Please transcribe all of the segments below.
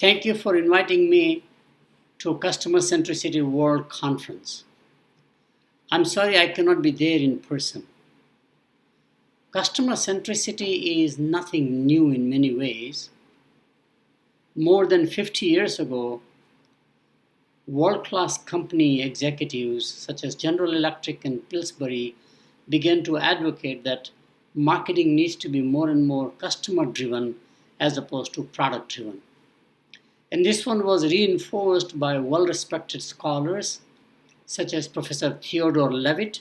Thank you for inviting me to Customer Centricity World Conference. I'm sorry I cannot be there in person. Customer centricity is nothing new in many ways. More than 50 years ago, world-class company executives such as General Electric and Pillsbury began to advocate that marketing needs to be more and more customer-driven as opposed to product-driven. And this one was reinforced by well-respected scholars such as Professor Theodore Levitt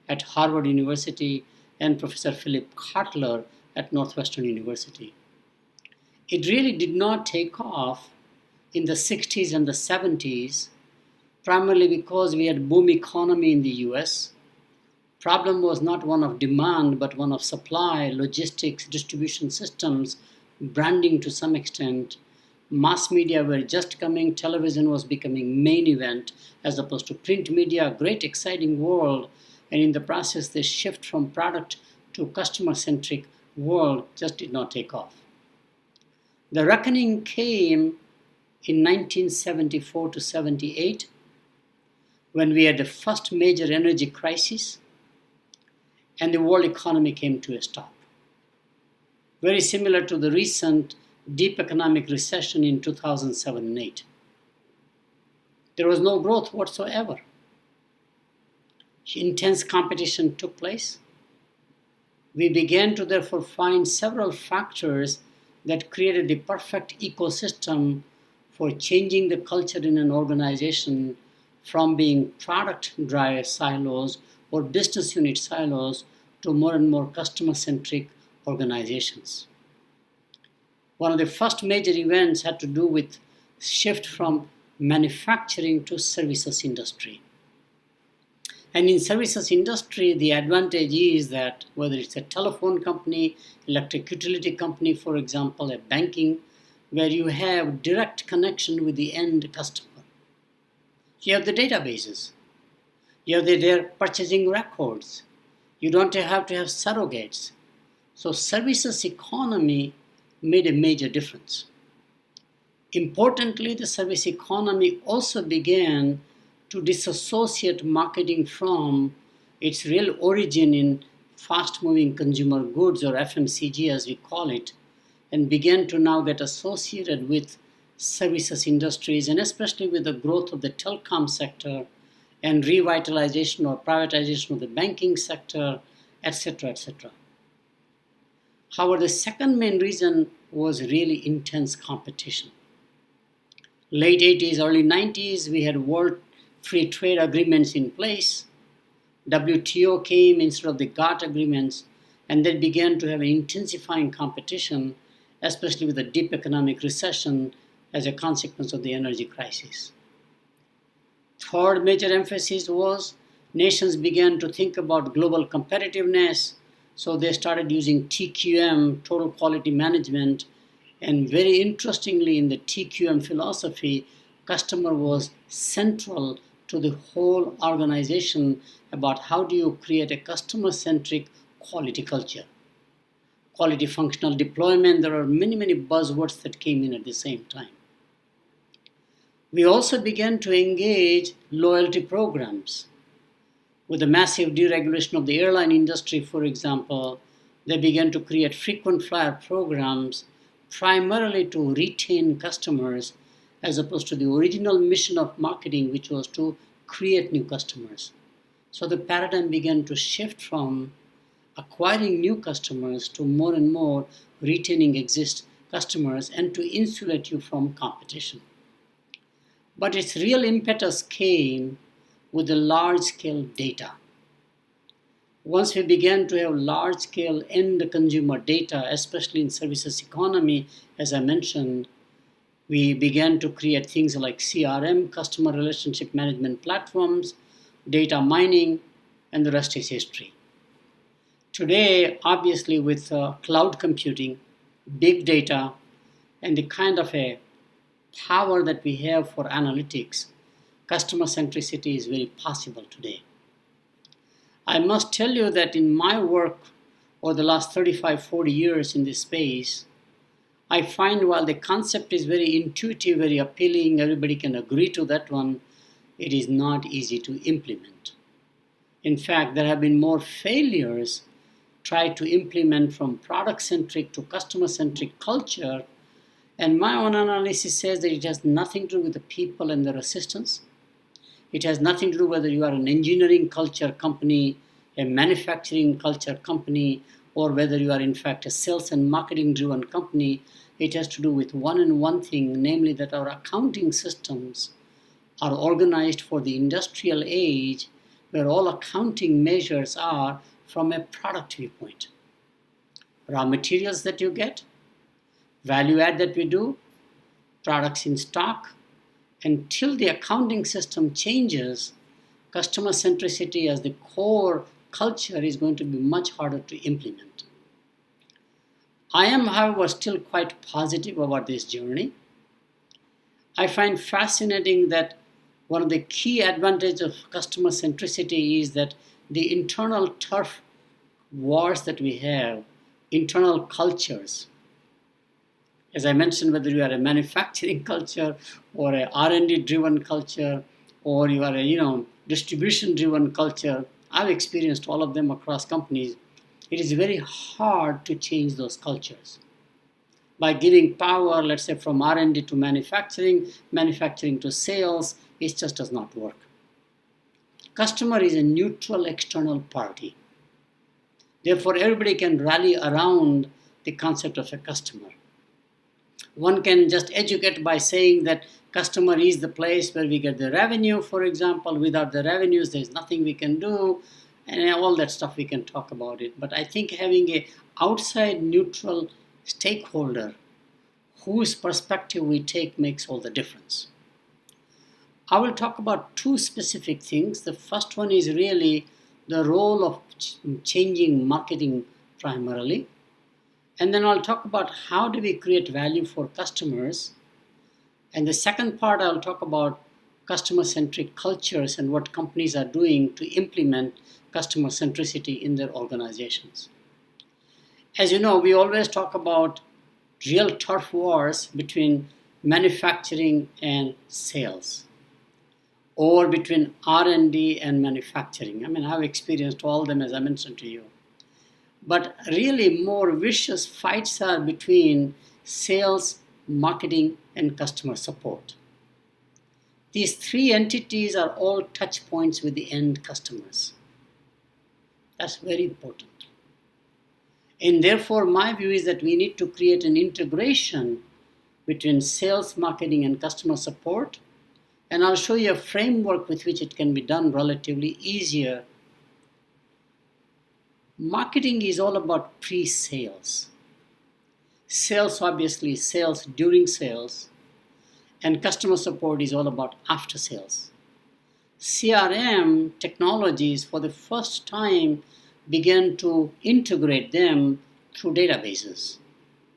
at Harvard University and Professor Philip Kotler at Northwestern University. It really did not take off in the 60s and the 70s, primarily because we had a boom economy in the US. Problem was not one of demand, but one of supply, logistics, distribution systems, branding to some extent. Mass media were just coming, television was becoming main event as opposed to print media, great exciting world, and in the process this shift from product to customer-centric world just did not take off. The reckoning came in 1974 to 78 when we had the first major energy crisis and the world economy came to a stop. Very similar to the recent deep economic recession in 2007 and 8. There was no growth whatsoever. Intense competition took place. We began to therefore find several factors that created the perfect ecosystem for changing the culture in an organization from being product-driven silos or business unit silos to more and more customer-centric organizations. One of the first major events had to do with shift from manufacturing to services industry. And in services industry, the advantage is that whether it's a telephone company, electric utility company, for example, a banking, where you have direct connection with the end customer. You have the databases. You have their purchasing records. You don't have to have surrogates. So services economy made a major difference. Importantly, the service economy also began to disassociate marketing from its real origin in fast-moving consumer goods, or FMCG as we call it, and began to now get associated with services industries, and especially with the growth of the telecom sector and revitalization or privatization of the banking sector, etc., etc. However, the second main reason was really intense competition. Late 80s, early 90s, we had world free trade agreements in place. WTO came instead of the GATT agreements, and they began to have an intensifying competition, especially with the deep economic recession as a consequence of the energy crisis. Third major emphasis was nations began to think about global competitiveness. So they started using TQM, total quality management, and very interestingly in the TQM philosophy, customer was central to the whole organization about how do you create a customer-centric quality culture. Quality functional deployment, there are many buzzwords that came in at the same time. We also began to engage loyalty programs. With the massive deregulation of the airline industry, for example, they began to create frequent flyer programs primarily to retain customers as opposed to the original mission of marketing, which was to create new customers. So the paradigm began to shift from acquiring new customers to more and more retaining existing customers and to insulate you from competition. But its real impetus came with the large-scale data. Once we began to have large-scale end consumer data, especially in services economy, as I mentioned, we began to create things like CRM, customer relationship management platforms, data mining, and the rest is history. Today, obviously with cloud computing, big data, and the kind of a power that we have for analytics, customer centricity is very possible today. I must tell you that in my work over the last 35, 40 years in this space, I find while the concept is very intuitive, very appealing, everybody can agree to that one, it is not easy to implement. In fact, there have been more failures tried to implement from product-centric to customer-centric culture, and my own analysis says that it has nothing to do with the people and their assistance. It has nothing to do whether you are an engineering culture company, a manufacturing culture company, or whether you are in fact a sales and marketing driven company. It has to do with one and one thing, namely that our accounting systems are organized for the industrial age where all accounting measures are from a product viewpoint. Raw materials that you get, value add that we do, products in stock. Until the accounting system changes, customer centricity as the core culture is going to be much harder to implement. I am, however, still quite positive about this journey. I find fascinating that one of the key advantages of customer centricity is that the internal turf wars that we have, internal cultures. As I mentioned, whether you are a manufacturing culture or a R&D driven culture or you are a distribution driven culture, I've experienced all of them across companies. It is very hard to change those cultures. By giving power, let's say from R&D to manufacturing, manufacturing to sales, it just does not work. Customer is a neutral external party. Therefore, everybody can rally around the concept of a customer. One can just educate by saying that customer is the place where we get the revenue, for example. Without the revenues, there's nothing we can do, and all that stuff we can talk about it. But I think having an outside neutral stakeholder whose perspective we take makes all the difference. I will talk about two specific things. The first one is really the role of changing marketing primarily. And then I'll talk about how do we create value for customers. And the second part, I'll talk about customer-centric cultures and what companies are doing to implement customer centricity in their organizations. As you know, we always talk about real turf wars between manufacturing and sales, or between R&D and manufacturing. I mean, I've experienced all of them, as I mentioned to you. But really more vicious fights are between sales, marketing, and customer support. These three entities are all touch points with the end customers. That's very important. And therefore, my view is that we need to create an integration between sales, marketing, and customer support. And I'll show you a framework with which it can be done relatively easier. Marketing is all about pre-sales. Sales, obviously, sales during sales. And customer support is all about after sales. CRM technologies, for the first time, began to integrate them through databases.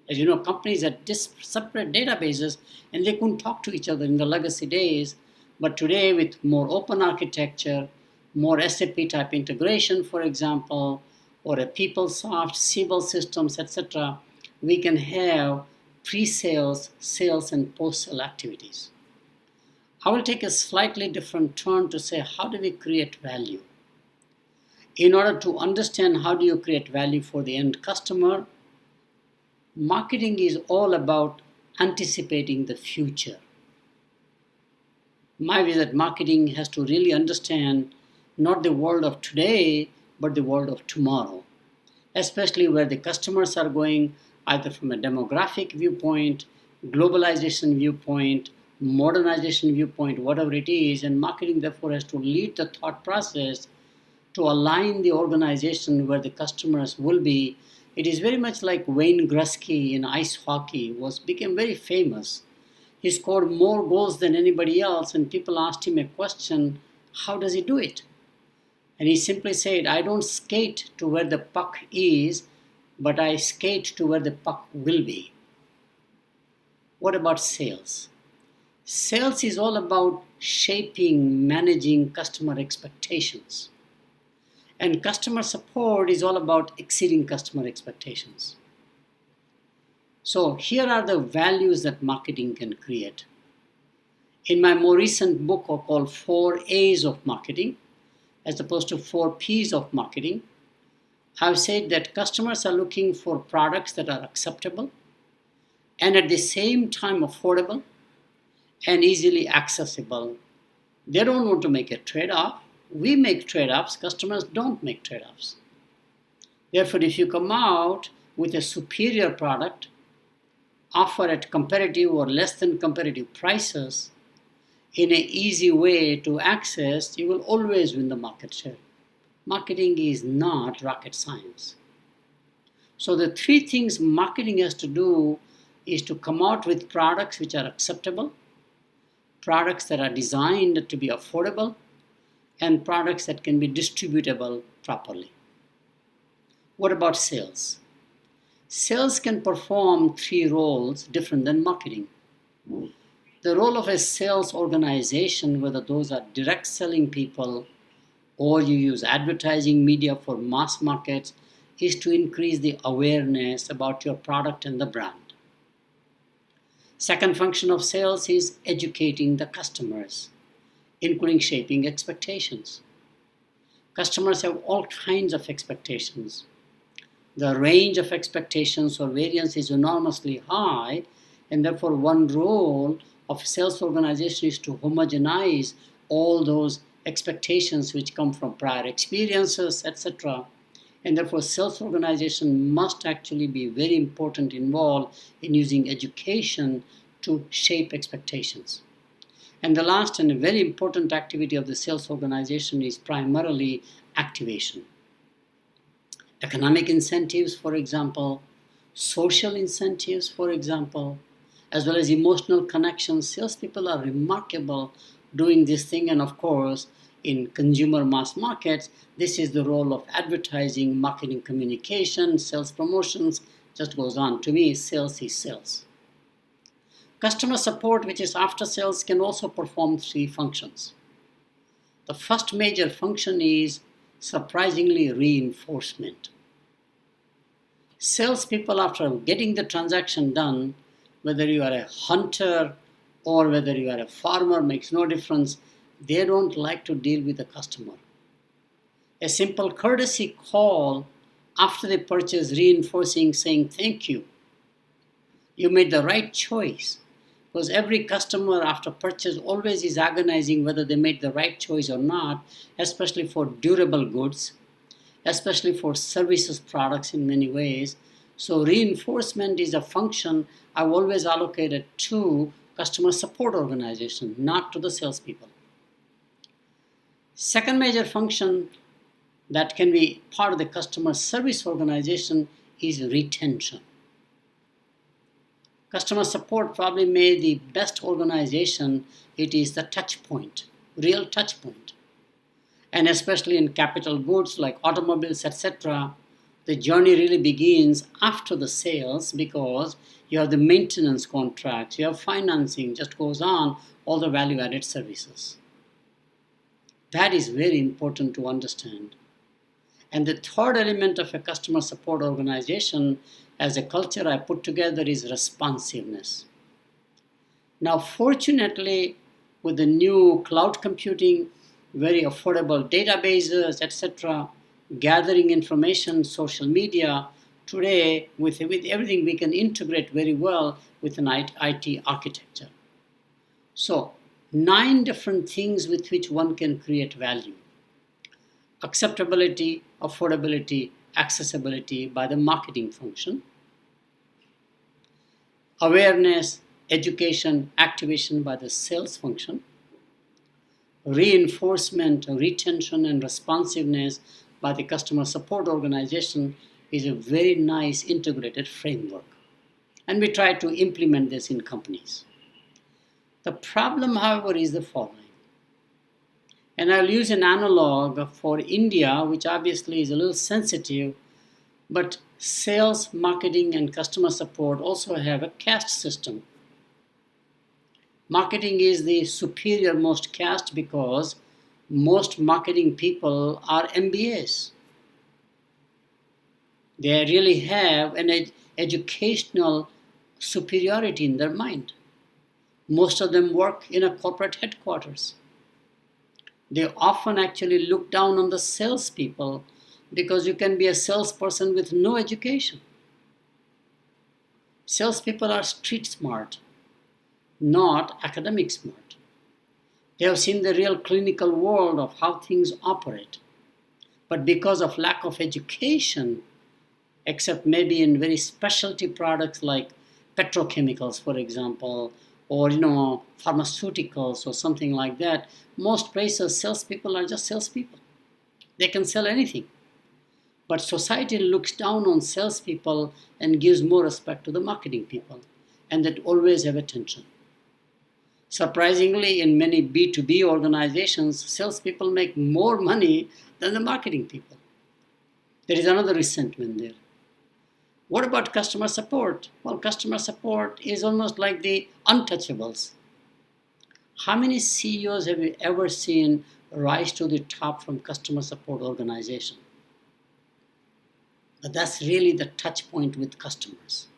As you know, companies had separate databases and they couldn't talk to each other in the legacy days. But today, with more open architecture, more SAP type integration, for example, or a PeopleSoft, Siebel systems, etc., we can have pre-sales, sales, and post-sale activities. I will take a slightly different turn to say, how do we create value? In order to understand how do you create value for the end customer, marketing is all about anticipating the future. My view is that marketing has to really understand not the world of today, but the world of tomorrow, especially where the customers are going, either from a demographic viewpoint, globalization viewpoint, modernization viewpoint, whatever it is, and marketing therefore has to lead the thought process to align the organization where the customers will be. It is very much like Wayne Gretzky in ice hockey became very famous. He scored more goals than anybody else, and people asked him a question, how does he do it? And he simply said, I don't skate to where the puck is, but I skate to where the puck will be. What about sales? Sales is all about shaping, managing customer expectations. And customer support is all about exceeding customer expectations. So here are the values that marketing can create. In my more recent book called 4 A's of Marketing, as opposed to 4 P's of marketing, I've said that customers are looking for products that are acceptable and at the same time affordable and easily accessible. They don't want to make a trade-off. We make trade-offs, customers don't make trade-offs. Therefore, if you come out with a superior product, offer at competitive or less than competitive prices in an easy way to access, you will always win the market share. Marketing is not rocket science. So the 3 things marketing has to do is to come out with products which are acceptable, products that are designed to be affordable, and products that can be distributable properly. What about sales? Sales can perform 3 roles different than marketing. The role of a sales organization, whether those are direct selling people or you use advertising media for mass markets, is to increase the awareness about your product and the brand. Second function of sales is educating the customers, including shaping expectations. Customers have all kinds of expectations. The range of expectations or variance is enormously high, and therefore one role of sales organization is to homogenize all those expectations which come from prior experiences, etc. And therefore sales organization must actually be very important involved in using education to shape expectations. And the last and very important activity of the sales organization is primarily activation. Economic incentives, for example, social incentives, for example, as well as emotional connections. Salespeople are remarkable doing this thing, and of course, in consumer mass markets, this is the role of advertising, marketing communication, sales promotions, just goes on. To me, sales is sales. Customer support, which is after sales, can also perform 3 functions. The first major function is surprisingly reinforcement. Salespeople, after getting the transaction done, whether you are a hunter or whether you are a farmer, makes no difference, they don't like to deal with the customer. A simple courtesy call after they purchase, reinforcing, saying thank you. You made the right choice. Because every customer after purchase always is agonizing whether they made the right choice or not, especially for durable goods, especially for services products in many ways. So reinforcement is a function I've always allocated to customer support organization, not to the salespeople. Second major function that can be part of the customer service organization is retention. Customer support probably made the best organization. It is the touch point, real touch point. And especially in capital goods like automobiles, etc., the journey really begins after the sales because you have the maintenance contracts, you have financing, just goes on, all the value-added services. That is very important to understand. And the third element of a customer support organization as a culture I put together is responsiveness. Now, fortunately, with the new cloud computing, very affordable databases, etc., gathering information, social media, today, with everything, we can integrate very well with an IT architecture. So, 9 different things with which one can create value. Acceptability, affordability, accessibility by the marketing function. Awareness, education, activation by the sales function. Reinforcement, retention, and responsiveness by the customer support organization is a very nice integrated framework. And we try to implement this in companies. The problem, however, is the following. And I'll use an analog for India, which obviously is a little sensitive, but sales, marketing, and customer support also have a caste system. Marketing is the superior most caste because most marketing people are MBAs. They really have an educational superiority in their mind. Most of them work in a corporate headquarters. They often actually look down on the salespeople because you can be a salesperson with no education. Salespeople are street smart, not academic smart. They have seen the real clinical world of how things operate. But because of lack of education, except maybe in very specialty products like petrochemicals, for example, or pharmaceuticals or something like that, most places salespeople are just salespeople. They can sell anything. But society looks down on salespeople and gives more respect to the marketing people, and that always have attention. Surprisingly, in many B2B organizations, salespeople make more money than the marketing people. There is another resentment there. What about customer support? Well, customer support is almost like the untouchables. How many CEOs have you ever seen rise to the top from customer support organization? But that's really the touch point with customers.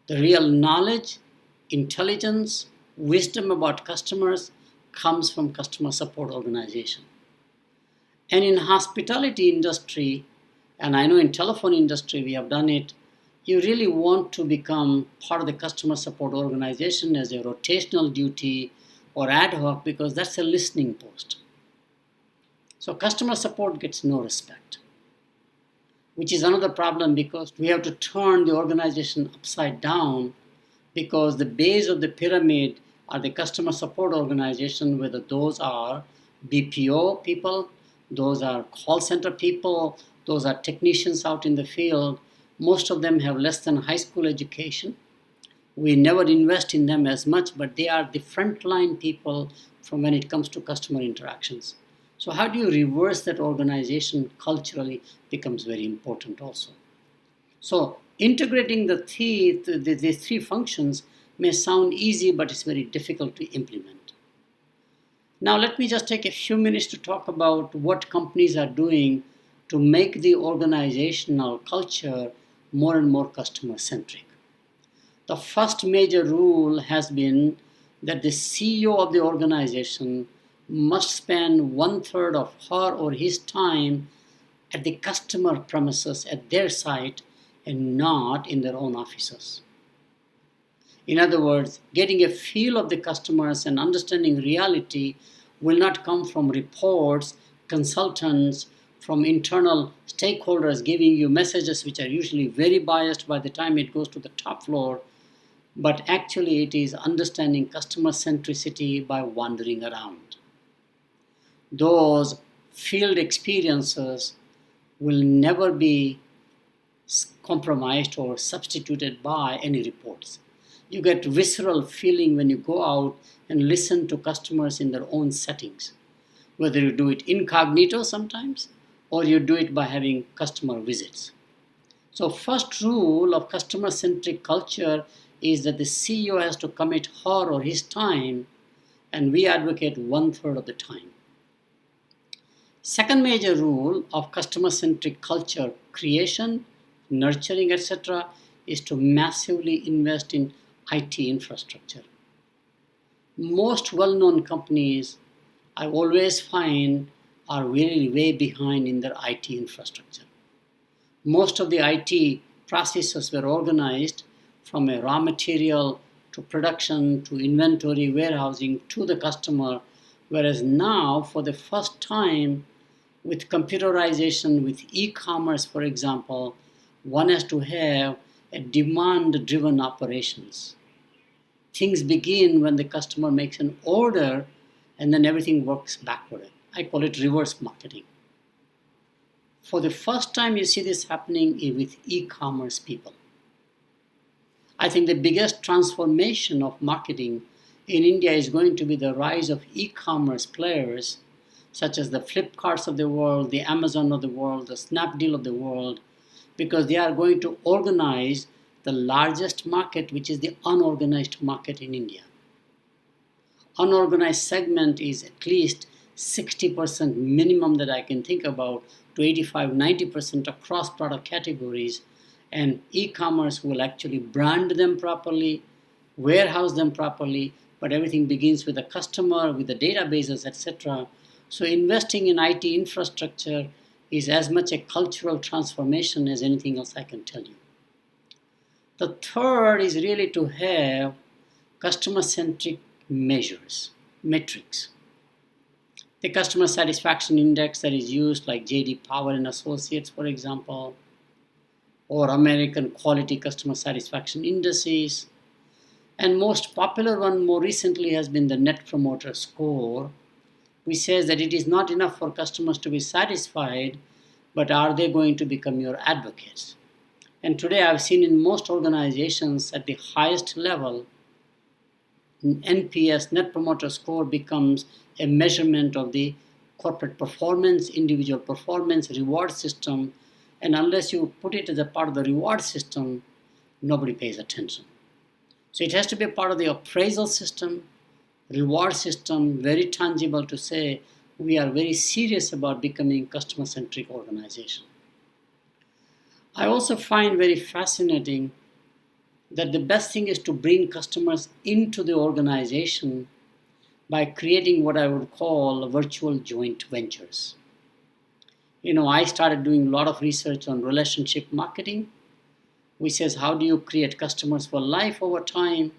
The real knowledge, intelligence, wisdom about customers comes from customer support organization. And in hospitality industry, and I know in telephone industry we have done it, you really want to become part of the customer support organization as a rotational duty or ad hoc, because that's a listening post. So customer support gets no respect, which is another problem, because we have to turn the organization upside down, because the base of the pyramid are the customer support organization, whether those are BPO people, those are call center people, those are technicians out in the field. Most of them have less than high school education. We never invest in them as much, but they are the frontline people from when it comes to customer interactions. So how do you reverse that organization culturally becomes very important also. So integrating these three functions may sound easy, but it's very difficult to implement. Now let me just take a few minutes to talk about what companies are doing to make the organizational culture more and more customer-centric. The first major rule has been that the CEO of the organization must spend 1/3 of her or his time at the customer premises at their site and not in their own offices. In other words, getting a feel of the customers and understanding reality will not come from reports, consultants, from internal stakeholders giving you messages which are usually very biased by the time it goes to the top floor, but actually it is understanding customer centricity by wandering around. Those field experiences will never be compromised or substituted by any reports. You get visceral feeling when you go out and listen to customers in their own settings, whether you do it incognito sometimes or you do it by having customer visits. So first rule of customer-centric culture is that the CEO has to commit her or his time, and we advocate 1/3 of the time. Second major rule of customer-centric culture creation, nurturing, etc., is to massively invest in IT infrastructure. Most well-known companies, I always find, are really way behind in their IT infrastructure. Most of the IT processes were organized from a raw material to production to inventory, warehousing to the customer, whereas now, for the first time, with computerization, with e-commerce, for example, one has to have a demand-driven operations. Things begin when the customer makes an order, and then everything works backward. I call it reverse marketing. For the first time, you see this happening with e-commerce people. I think the biggest transformation of marketing in India is going to be the rise of e-commerce players, such as the Flipkarts of the world, the Amazon of the world, the Snapdeal of the world, because they are going to organize the largest market, which is the unorganized market in India. Unorganized segment is at least 60% minimum that I can think about, to 85-90% across product categories, and e-commerce will actually brand them properly, warehouse them properly, but everything begins with the customer, with the databases, etc. So investing in IT infrastructure is as much a cultural transformation as anything else I can tell you. The third is really to have customer-centric metrics. The customer satisfaction index that is used, like J.D. Power and Associates, for example, or American Quality Customer Satisfaction Indices. And most popular one more recently has been the Net Promoter Score, which says that it is not enough for customers to be satisfied, but are they going to become your advocates? And today I've seen in most organizations at the highest level, NPS, Net Promoter Score, becomes a measurement of the corporate performance, individual performance, reward system. And unless you put it as a part of the reward system, nobody pays attention. So it has to be a part of the appraisal system, reward system, very tangible to say we are very serious about becoming customer-centric organization. I also find very fascinating that the best thing is to bring customers into the organization by creating what I would call virtual joint ventures. I started doing a lot of research on relationship marketing, which says how do you create customers for life over time,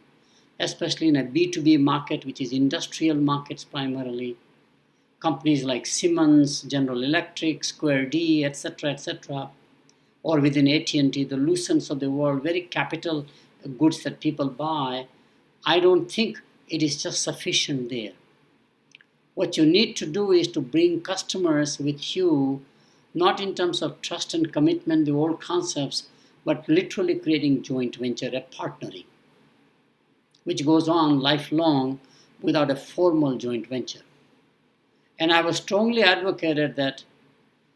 especially in a B2B market, which is industrial markets primarily. Companies like Siemens, General Electric, Square D, etc., or within AT&T, the Lucents of the world, very capital goods that people buy. I don't think it is just sufficient there. What you need to do is to bring customers with you, not in terms of trust and commitment, the old concepts, but literally creating joint venture, a partnering, which goes on lifelong without a formal joint venture. And I was strongly advocated that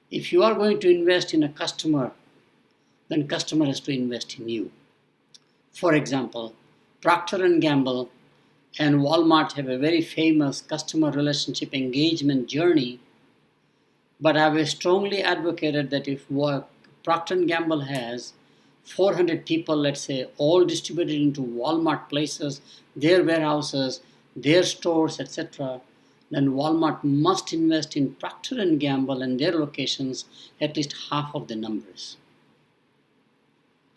if you are going to invest in a customer, then customer has to invest in you. For example, Procter & Gamble and Walmart have a very famous customer relationship engagement journey, but I have strongly advocated that if Procter & Gamble has 400 people, let's say, all distributed into Walmart places, their warehouses, their stores, etc., then Walmart must invest in Procter & Gamble and their locations at least half of the numbers.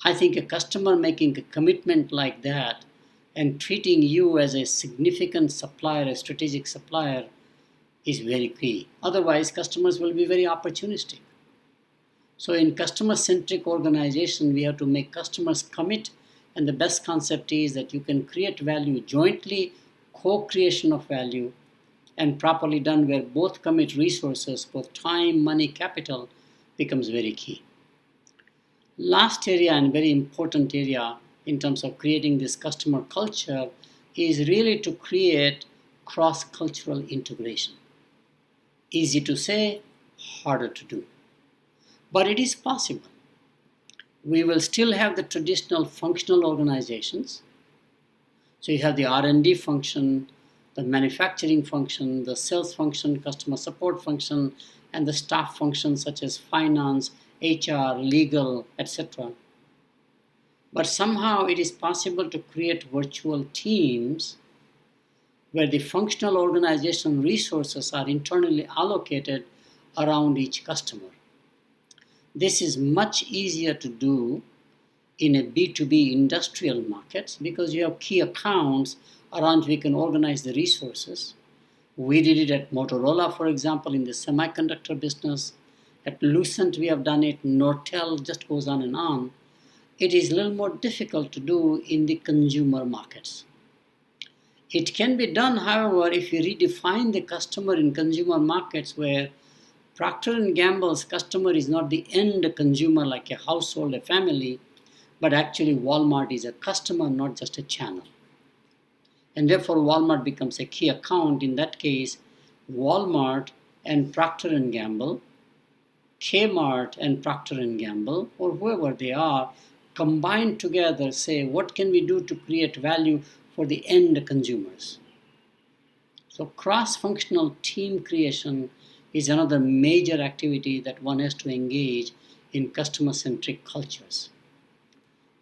I think a customer making a commitment like that and treating you as a significant supplier, a strategic supplier, is very key. Otherwise, customers will be very opportunistic. So in customer-centric organization, we have to make customers commit, and the best concept is that you can create value jointly, co-creation of value, and properly done where both commit resources, both time, money, capital, becomes very key. Last area and very important area in terms of creating this customer culture is really to create cross-cultural integration. Easy to say, harder to do. But it is possible. We will still have the traditional functional organizations. So you have the R&D function, the manufacturing function, the sales function, customer support function, and the staff functions such as finance, HR, legal, etc. But somehow it is possible to create virtual teams where the functional organization resources are internally allocated around each customer. This is much easier to do in a B2B industrial markets because you have key accounts around which we can organize the resources. We did it at Motorola, for example, in the semiconductor business. At Lucent, we have done it. Nortel just goes on and on. It is a little more difficult to do in the consumer markets. It can be done, however, if you redefine the customer in consumer markets where Procter & Gamble's customer is not the end consumer like a household, a family, but actually Walmart is a customer, not just a channel. And therefore Walmart becomes a key account. In that case, Walmart and Procter & Gamble, Kmart and Procter & Gamble, or whoever they are, combined together say, what can we do to create value for the end consumers? So cross-functional team creation is another major activity that one has to engage in customer-centric cultures.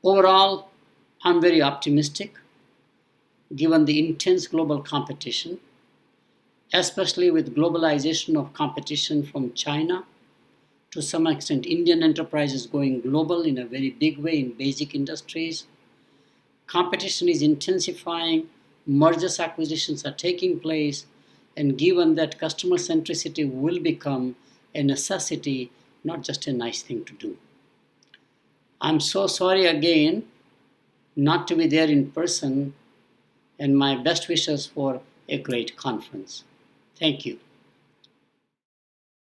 Overall, I'm very optimistic given the intense global competition, especially with globalization of competition from China. To some extent, Indian enterprises going global in a very big way in basic industries. Competition is intensifying, mergers, acquisitions are taking place, and given that customer centricity will become a necessity, not just a nice thing to do. I'm so sorry again not to be there in person, and my best wishes for a great conference. Thank you.